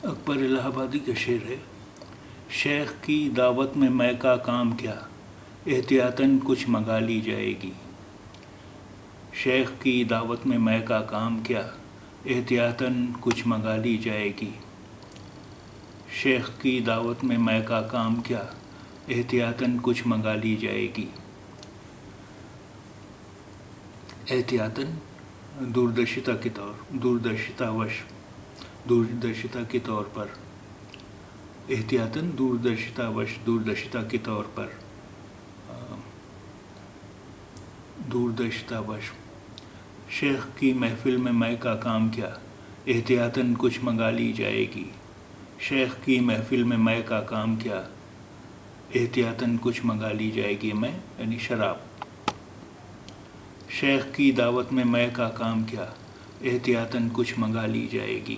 اکبر الہ آبادی کا شعر ہے۔ شیخ کی دعوت میں میں کا کام کیا، احتیاطاً کچھ منگا لی جائے گی۔ شیخ کی دعوت میں میں کا کام کیا، احتیاطاً کچھ منگا لی جائے گی۔ شیخ کی دعوت میں میں کا کام کیا، احتیاطاً کچھ منگا لی جائے گی۔ احتیاطاً دوردرشتا کے طور پر، احتیاطاً دوردرشتا کے طور پر، دوردرشتا وش۔ شیخ کی محفل میں میں کا کام کیا، احتیاطاً کچھ منگا لی جائے گی۔ شیخ کی محفل میں میں کا کام کیا، احتیاطاً کچھ منگا لی جائے گی۔ میں یعنی شراب۔ شیخ کی دعوت میں میں کا کام کیا، احتیاطاً کچھ منگا لی جائے گی۔